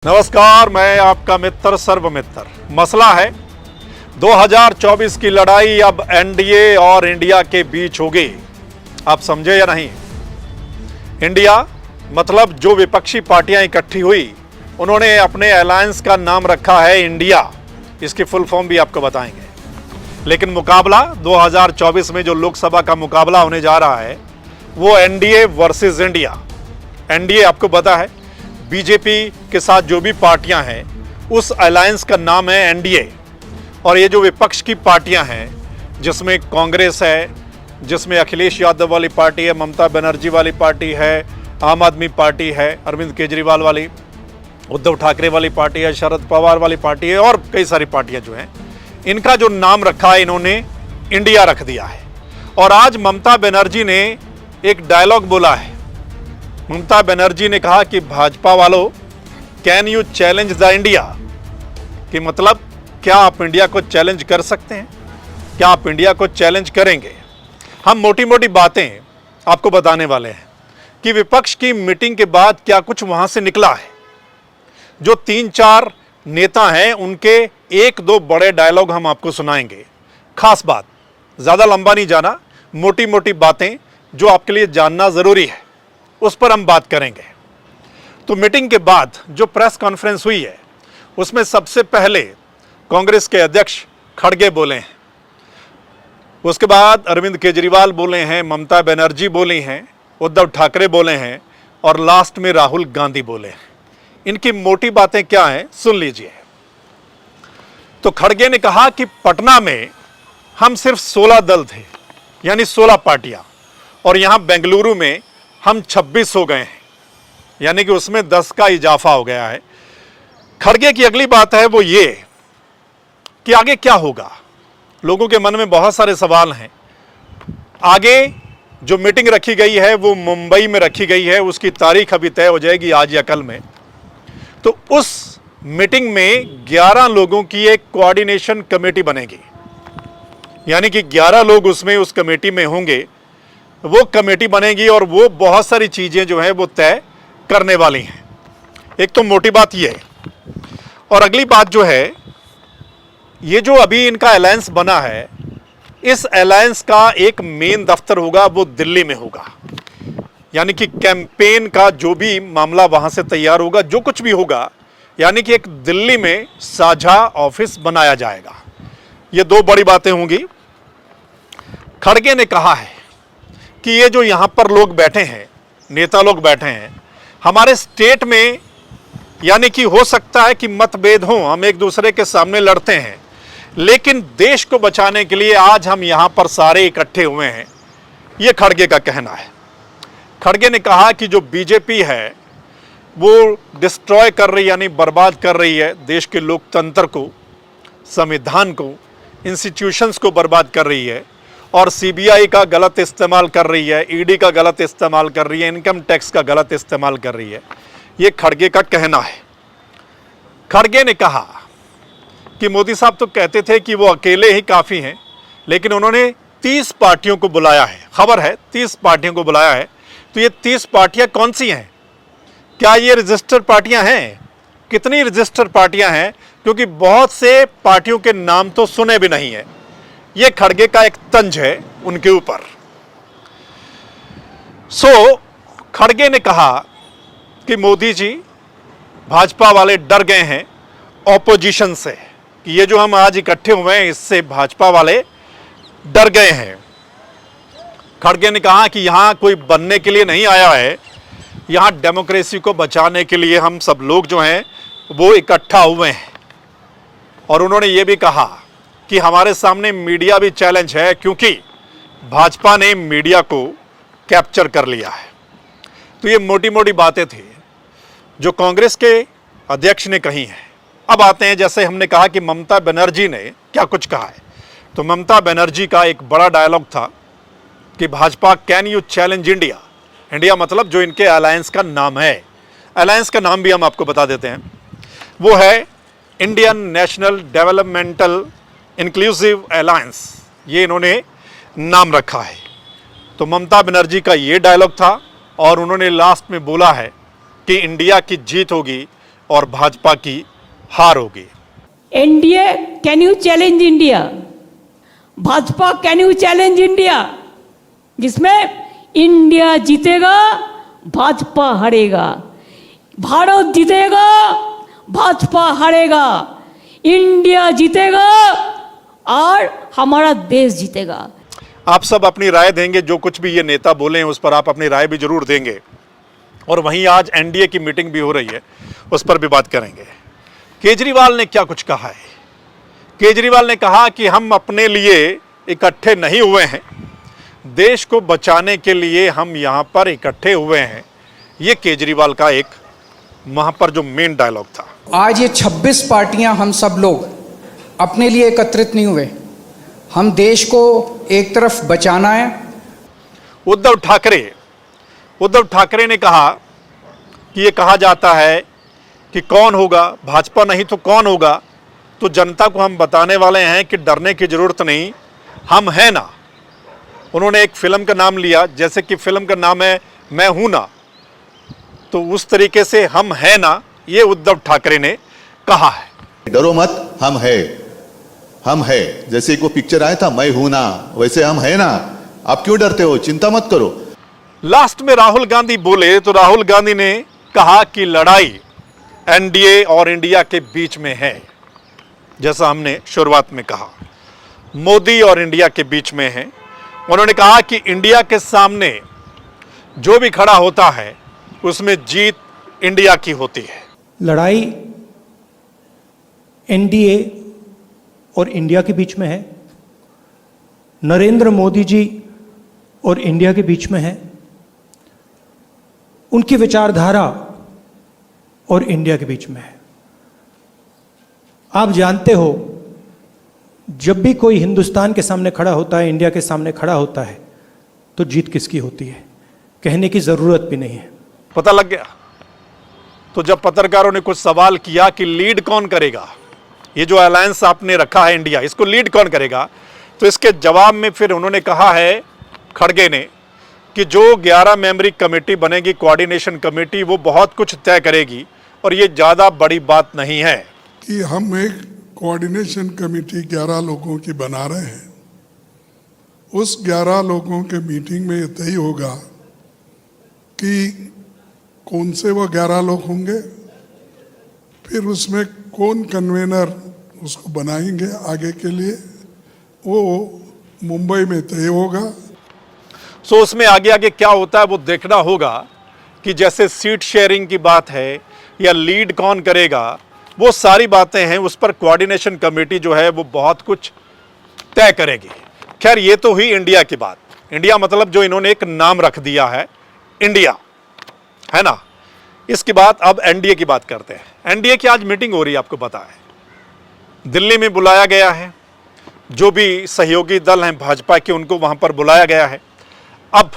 नमस्कार, मैं आपका मित्र सर्वमित्र। मसला है 2024 की लड़ाई अब एनडीए और इंडिया के बीच होगी। आप समझे या नहीं? इंडिया मतलब जो विपक्षी पार्टियां इकट्ठी हुई, उन्होंने अपने अलायंस का नाम रखा है इंडिया। इसकी फुल फॉर्म भी आपको बताएंगे। लेकिन मुकाबला 2024 में जो लोकसभा का मुकाबला होने जा रहा है वो एनडीए वर्सेस इंडिया। एनडीए आपको पता है, बीजेपी के साथ जो भी पार्टियां हैं उस अलायंस का नाम है एनडीए। और ये जो विपक्ष की पार्टियां हैं, जिसमें कांग्रेस है, जिसमें अखिलेश यादव वाली पार्टी है, ममता बनर्जी वाली पार्टी है, आम आदमी पार्टी है, अरविंद केजरीवाल वाली, उद्धव ठाकरे वाली पार्टी है, शरद पवार वाली पार्टी है और कई सारी पार्टियां जो हैं, इनका जो नाम रखा है इन्होंने इंडिया रख दिया है। और आज ममता बनर्जी ने एक डायलॉग बोला है। ममता बनर्जी ने कहा कि भाजपा वालों, can you challenge the India? कि मतलब क्या आप इंडिया को चैलेंज कर सकते हैं? क्या आप इंडिया को चैलेंज करेंगे? हम मोटी मोटी बातें आपको बताने वाले हैं कि विपक्ष की मीटिंग के बाद क्या कुछ वहां से निकला है। जो 3-4 नेता हैं उनके 1-2 बड़े डायलॉग हम आपको सुनाएंगे। खास बात, ज़्यादा लंबा नहीं जाना, मोटी मोटी बातें जो आपके लिए जानना ज़रूरी है उस पर हम बात करेंगे। तो मीटिंग के बाद जो प्रेस कॉन्फ्रेंस हुई है उसमें सबसे पहले कांग्रेस के अध्यक्ष खड़गे बोले हैं, उसके बाद अरविंद केजरीवाल बोले हैं, ममता बनर्जी बोली हैं, उद्धव ठाकरे बोले हैं और लास्ट में राहुल गांधी बोले हैं। इनकी मोटी बातें क्या हैं, सुन लीजिए। तो खड़गे ने कहा कि पटना में हम सिर्फ 16 दल थे, यानी 16 पार्टियां, और यहां बेंगलुरु में हम 26 हो गए हैं, यानी कि उसमें 10 का इजाफा हो गया है। खड़गे की अगली बात है वो ये कि आगे क्या होगा। लोगों के मन में बहुत सारे सवाल हैं। आगे जो मीटिंग रखी गई है वो मुंबई में रखी गई है, उसकी तारीख अभी तय हो जाएगी आज या कल में। तो उस मीटिंग में 11 लोगों की एक कोऑर्डिनेशन कमेटी बनेगी, यानी कि 11 लोग उसमें उस कमेटी में होंगे। वो कमेटी बनेगी और वो बहुत सारी चीज़ें जो हैं वो तय करने वाली हैं। एक तो मोटी बात ये है, और अगली बात जो है, ये जो अभी इनका अलायंस बना है, इस अलायंस का एक मेन दफ्तर होगा वो दिल्ली में होगा। यानी कि कैंपेन का जो भी मामला वहाँ से तैयार होगा, जो कुछ भी होगा, यानी कि एक दिल्ली में साझा ऑफिस बनाया जाएगा। ये 2 बड़ी बातें होंगी। खड़गे ने कहा है कि ये जो यहाँ पर लोग बैठे हैं, नेता लोग बैठे हैं, हमारे स्टेट में, यानी कि हो सकता है कि मतभेद हों, हम एक दूसरे के सामने लड़ते हैं, लेकिन देश को बचाने के लिए आज हम यहाँ पर सारे इकट्ठे हुए हैं। ये खड़गे का कहना है। खड़गे ने कहा कि जो बीजेपी है वो डिस्ट्रॉय कर रही, यानी बर्बाद कर रही है देश के लोकतंत्र को, संविधान को, इंस्टीट्यूशंस को बर्बाद कर रही है, और सीबीआई का गलत इस्तेमाल कर रही है, ईडी का गलत इस्तेमाल कर रही है, इनकम टैक्स का गलत इस्तेमाल कर रही है। ये खड़गे का कहना है। खड़गे ने कहा कि मोदी साहब तो कहते थे कि वो अकेले ही काफ़ी हैं, लेकिन उन्होंने 30 पार्टियों को बुलाया है। खबर है 30 पार्टियों को बुलाया है। तो ये 30 पार्टियां कौन सी हैं? क्या ये रजिस्टर्ड पार्टियां हैं? कितनी रजिस्टर्ड पार्टियां हैं? क्योंकि बहुत से पार्टियों के नाम तो सुने भी नहीं है। ये खड़गे का एक तंज है उनके ऊपर। खड़गे ने कहा कि मोदी जी, भाजपा वाले डर गए हैं ऑपोजिशन से, कि ये जो हम आज इकट्ठे हुए हैं इससे भाजपा वाले डर गए हैं। खड़गे ने कहा कि यहां कोई बनने के लिए नहीं आया है, यहां डेमोक्रेसी को बचाने के लिए हम सब लोग जो हैं वो इकट्ठा हुए हैं। और उन्होंने ये भी कहा कि हमारे सामने मीडिया भी चैलेंज है, क्योंकि भाजपा ने मीडिया को कैप्चर कर लिया है। तो ये मोटी मोटी बातें थी जो कांग्रेस के अध्यक्ष ने कही हैं। अब आते हैं, जैसे हमने कहा कि ममता बनर्जी ने क्या कुछ कहा है। तो ममता बनर्जी का एक बड़ा डायलॉग था कि Bhajpa, can you challenge India? India मतलब जो इनके अलायंस का नाम है। अलायंस का नाम भी हम आपको बता देते हैं, वो है Indian national developmental inclusive alliance. ये इन्होंने नाम रखा है। तो ममता बनर्जी का ये डायलॉग था, और उन्होंने लास्ट में बोला है कि इंडिया की जीत होगी और भाजपा की हार होगी। NDA can you challenge India, Bhajpa can you challenge India, जिसमें इंडिया जीतेगा भाजपा हारेगा, भारत जीतेगा भाजपा हारेगा, इंडिया जीतेगा और हमारा देश जीतेगा। आप सब अपनी राय देंगे, जो कुछ भी ये नेता बोले हैं उस पर आप अपनी राय भी जरूर देंगे। और वहीं आज एनडीए की मीटिंग भी हो रही है, उस पर भी बात करेंगे। केजरीवाल ने क्या कुछ कहा है? केजरीवाल ने कहा कि हम अपने लिए इकट्ठे नहीं हुए हैं, देश को बचाने के लिए हम यहाँ पर इकट्ठे हुए हैं। ये केजरीवाल का एक वहाँ पर जो मेन डायलॉग था। आज ये 26 पार्टियां हम सब लोग अपने लिए एकत्रित नहीं हुए, हम देश को एक तरफ बचाना है। उद्धव ठाकरे ने कहा कि ये कहा जाता है कि कौन होगा, भाजपा नहीं तो कौन होगा, तो जनता को हम बताने वाले हैं कि डरने की जरूरत नहीं, हम हैं ना। उन्होंने एक फिल्म का नाम लिया, जैसे कि फिल्म का नाम है मैं हूं ना, तो उस तरीके से हम हैं ना, ये उद्धव ठाकरे ने कहा है। डरो मत, हम है, जैसे एक वो पिक्चर आया था मैं हूं ना, वैसे हम है ना, आप क्यों डरते हो, चिंता मत करो। लास्ट में राहुल गांधी बोले तो राहुल गांधी ने कहा कि लड़ाई एनडीए और इंडिया के बीच में है, जैसा हमने शुरुआत में कहा, मोदी और इंडिया के बीच में है। उन्होंने कहा कि इंडिया के सामने जो भी खड़ा होता है उसमें जीत इंडिया की होती है। लड़ाई एनडीए और इंडिया के बीच में है, नरेंद्र मोदी जी और इंडिया के बीच में है, उनकी विचारधारा और इंडिया के बीच में है। आप जानते हो, जब भी कोई हिंदुस्तान के सामने खड़ा होता है, इंडिया के सामने खड़ा होता है, तो जीत किसकी होती है कहने की जरूरत भी नहीं है। पता लग गया। तो जब पत्रकारों ने कुछ सवाल किया कि लीड कौन करेगा, ये जो अलायंस आपने रखा है इंडिया, इसको लीड कौन करेगा, तो इसके जवाब में फिर उन्होंने कहा है खड़गे ने कि जो 11 मेंबरी कमेटी बनेगी, कोऑर्डिनेशन कमेटी, वो बहुत कुछ तय करेगी और ये ज़्यादा बड़ी बात नहीं है। कि हम एक कोऑर्डिनेशन कमेटी 11 लोगों की बना रहे हैं, उस 11 लोगों के मीटिंग में ये तय होगा कि कौन से वो 11 लोग होंगे, फिर उसमें कौन कन्वेनर उसको बनाएंगे आगे के लिए, वो मुंबई में तय होगा। सो उसमें आगे आगे क्या होता है वो देखना होगा कि जैसे सीट शेयरिंग की बात है या लीड कौन करेगा, वो सारी बातें हैं, उस पर कोऑर्डिनेशन कमेटी जो है वो बहुत कुछ तय करेगी। खैर ये तो हुई इंडिया की बात। इंडिया मतलब जो इन्होंने एक नाम रख दिया है इंडिया, है ना। इसके बाद अब एनडीए की बात करते हैं। एनडीए की आज मीटिंग हो रही है, आपको पता है, दिल्ली में बुलाया गया है, जो भी सहयोगी दल हैं भाजपा के उनको वहां पर बुलाया गया है। अब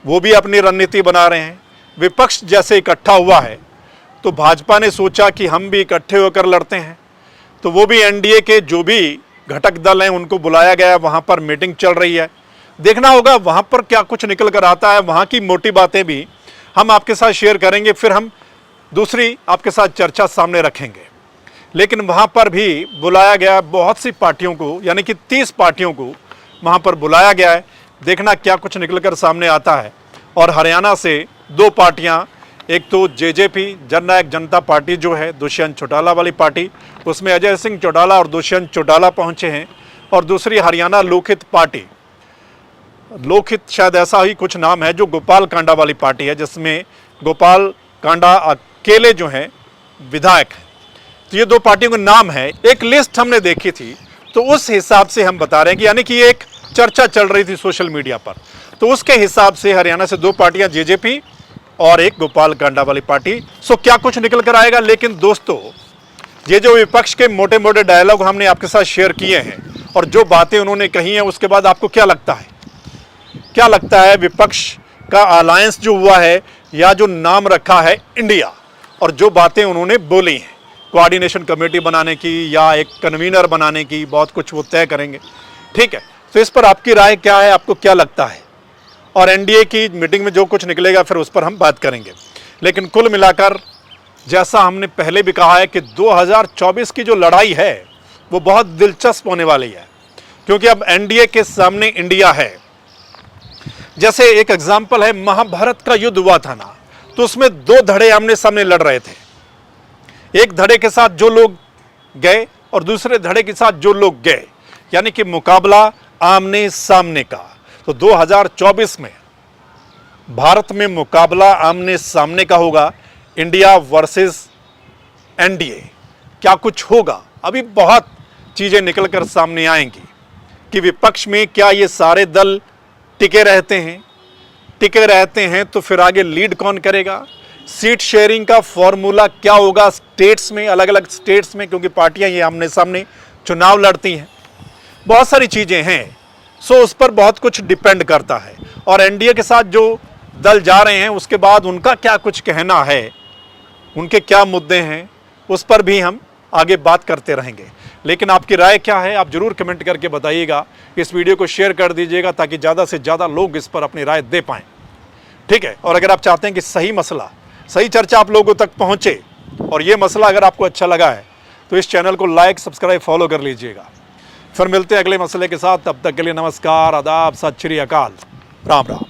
वो भी अपनी रणनीति बना रहे हैं। विपक्ष जैसे इकट्ठा हुआ है तो भाजपा ने सोचा कि हम भी इकट्ठे होकर लड़ते हैं, तो वो भी एनडीए के जो भी घटक दल हैं उनको बुलाया गया है, वहाँ पर मीटिंग चल रही है। देखना होगा वहाँ पर क्या कुछ निकल कर आता है, वहाँ की मोटी बातें भी हम आपके साथ शेयर करेंगे, फिर हम दूसरी आपके साथ चर्चा सामने रखेंगे। लेकिन वहाँ पर भी बुलाया गया बहुत सी पार्टियों को, यानी कि 30 पार्टियों को वहाँ पर बुलाया गया है। देखना क्या कुछ निकल कर सामने आता है। और हरियाणा से 2 पार्टियाँ, एक तो जेजेपी जननायक जनता पार्टी जो है दुष्यंत चौटाला वाली पार्टी, उसमें अजय सिंह चौटाला और दुष्यंत चौटाला पहुँचे हैं, और दूसरी हरियाणा लोकहित पार्टी, लोकहित शायद ऐसा ही कुछ नाम है, जो गोपाल कांडा वाली पार्टी है, जिसमें गोपाल कांडा अकेले जो हैं विधायक हैं। तो ये 2 पार्टियों के नाम है। एक लिस्ट हमने देखी थी, तो उस हिसाब से हम बता रहे हैं कि यानी कि एक चर्चा चल रही थी सोशल मीडिया पर, तो उसके हिसाब से हरियाणा से 2 पार्टियां जेजेपी और एक गोपाल कांडा वाली पार्टी। सो क्या कुछ निकल कर आएगा। लेकिन दोस्तों, ये जो विपक्ष के मोटे मोटे डायलॉग हमने आपके साथ शेयर किए हैं और जो बातें उन्होंने कही हैं, उसके बाद आपको क्या लगता है, क्या लगता है विपक्ष का अलायंस जो हुआ है या जो नाम रखा है इंडिया, और जो बातें उन्होंने बोली हैं कोऑर्डिनेशन कमेटी बनाने की या एक कन्वीनर बनाने की, बहुत कुछ वो तय करेंगे। ठीक है, तो इस पर आपकी राय क्या है, आपको क्या लगता है, और एनडीए की मीटिंग में जो कुछ निकलेगा फिर उस पर हम बात करेंगे। लेकिन कुल मिलाकर जैसा हमने पहले भी कहा है कि 2024 की जो लड़ाई है वो बहुत दिलचस्प होने वाली है, क्योंकि अब एनडीए के सामने इंडिया है। जैसे एक एग्जाम्पल है, महाभारत का युद्ध हुआ था ना, तो उसमें दो धड़े आमने सामने लड़ रहे थे। एक धड़े के साथ जो लोग गए और दूसरे धड़े के साथ जो लोग गए, यानी कि मुकाबला आमने सामने का। तो 2024 में भारत में मुकाबला आमने सामने का होगा, इंडिया वर्सेस एनडीए। क्या कुछ होगा, अभी बहुत चीजें निकलकर सामने आएंगी कि विपक्ष में क्या ये सारे दल टिके रहते हैं। टिके रहते हैं तो फिर आगे लीड कौन करेगा, सीट शेयरिंग का फॉर्मूला क्या होगा स्टेट्स में, अलग अलग स्टेट्स में, क्योंकि पार्टियां ये आमने सामने चुनाव लड़ती हैं। बहुत सारी चीजें हैं, सो उस पर बहुत कुछ डिपेंड करता है। और एनडीए के साथ जो दल जा रहे हैं उसके बाद उनका क्या कुछ कहना है, उनके क्या मुद्दे हैं, उस पर भी हम आगे बात करते रहेंगे। लेकिन आपकी राय क्या है, आप जरूर कमेंट करके बताइएगा। इस वीडियो को शेयर कर दीजिएगा ताकि ज़्यादा से ज़्यादा लोग इस पर अपनी राय दे पाएँ, ठीक है। और अगर आप चाहते हैं कि सही मसला, सही चर्चा आप लोगों तक पहुँचे और ये मसला अगर आपको अच्छा लगा है तो इस चैनल को लाइक, सब्सक्राइब, फॉलो कर लीजिएगा। फिर मिलते हैं अगले मसले के साथ, तब तक के लिए नमस्कार, आदाब, सत श्री अकाल, राम राम।